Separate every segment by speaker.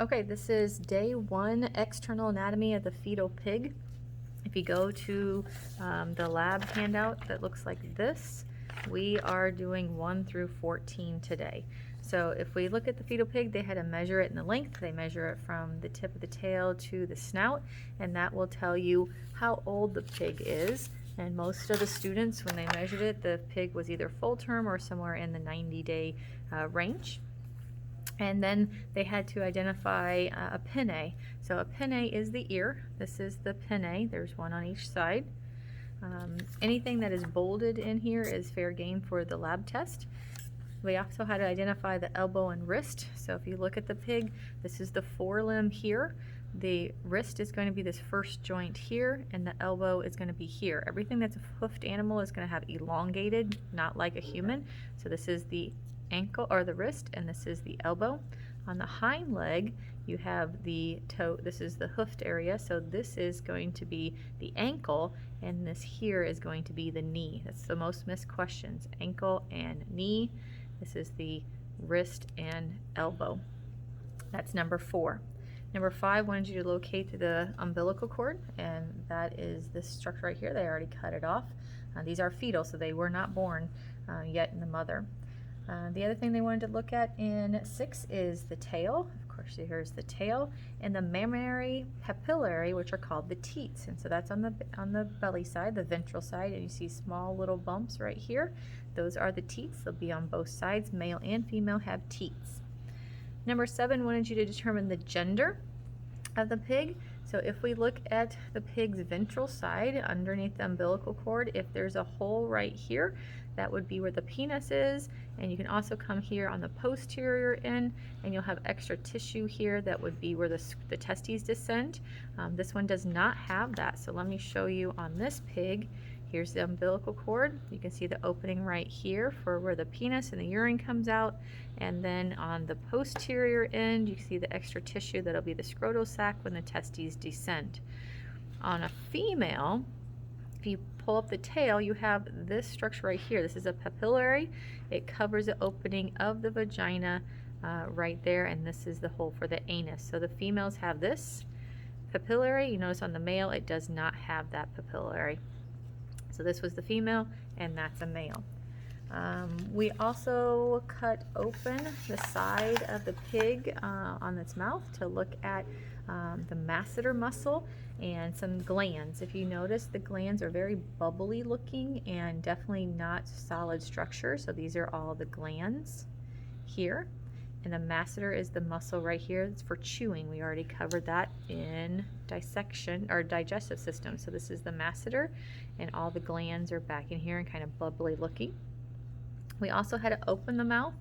Speaker 1: Okay, this is day 1 external anatomy of the fetal pig. If you go to the lab handout that looks like this, we are doing 1 through 14 today. So if we look at the fetal pig, they had to measure it in the length. They measure it from the tip of the tail to the snout, and that will tell you how old the pig is. And most of the students, when they measured it, the pig was either full term or somewhere in the 90-day range. And then they had to identify a pinnae. So a pinnae is the ear. This is the pinnae. There's one on each side. Anything that is bolded in here is fair game for the lab test. We also had to identify the elbow and wrist. So if you look at the pig, this is the forelimb here. The wrist is going to be this first joint here, and the elbow is going to be here. Everything that's a hoofed animal is going to have elongated, not like a human. So this is the ankle or the wrist, and this is the elbow. On the hind leg, you have the toe. This is the hoofed area, so this is going to be the ankle, and this here is going to be the knee. That's the most missed questions: ankle and knee. This is the wrist and elbow. That's number 4. Number 5 wanted you to locate the umbilical cord, and that is this structure right here. They already cut it off. These are fetal, so they were not born yet in the mother. The other thing they wanted to look at in 6 is the tail. Of course, here's the tail, and the mammary papillary, which are called the teats. And so that's on the belly side, the ventral side, and you see small little bumps right here. Those are the teats. They'll be on both sides. Male and female have teats. Number 7 wanted you to determine the gender of the pig. So if we look at the pig's ventral side underneath the umbilical cord, if there's a hole right here, that would be where the penis is. And you can also come here on the posterior end, and you'll have extra tissue here that would be where the testes descend. This one does not have that, so let me show you on this pig. Here's the umbilical cord. You can see the opening right here for where the penis and the urine comes out. And then on the posterior end, you see the extra tissue that'll be the scrotal sac when the testes descend. On a female, if you pull up the tail, you have this structure right here. This is a papillary. It covers the opening of the vagina right there, and this is the hole for the anus. So the females have this papillary. You notice on the male, it does not have that papillary. So this was the female, and that's a male. We also cut open the side of the pig on its mouth to look at the masseter muscle and some glands. If you notice, the glands are very bubbly looking and definitely not solid structure. So these are all the glands here. And the masseter is the muscle right here. It's for chewing. We already covered that in dissection or digestive system. So this is the masseter, and all the glands are back in here and kind of bubbly looking. We also had to open the mouth,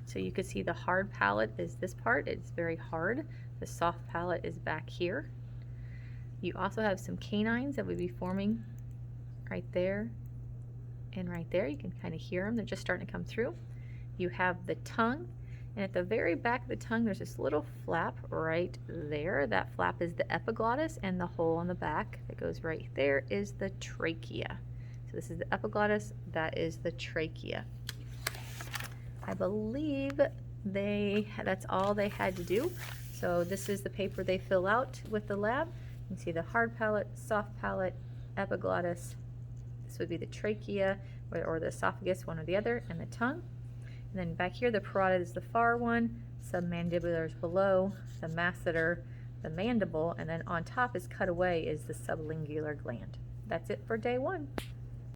Speaker 1: so you could see the hard palate is this part. It's very hard. The soft palate is back here. You also have some canines that would be forming right there and right there. You can kind of hear them. They're just starting to come through. You have the tongue. And at the very back of the tongue, there's this little flap right there. That flap is the epiglottis, and the hole on the back that goes right there is the trachea. So this is the epiglottis, that is the trachea. I believe that's all they had to do. So this is the paper they fill out with the lab. You can see the hard palate, soft palate, epiglottis. This would be the trachea or the esophagus, one or the other, and the tongue. And then back here, the parotid is the far one, submandibular is below, the masseter, the mandible, and then on top is cut away is the sublingular gland. That's it for day 1.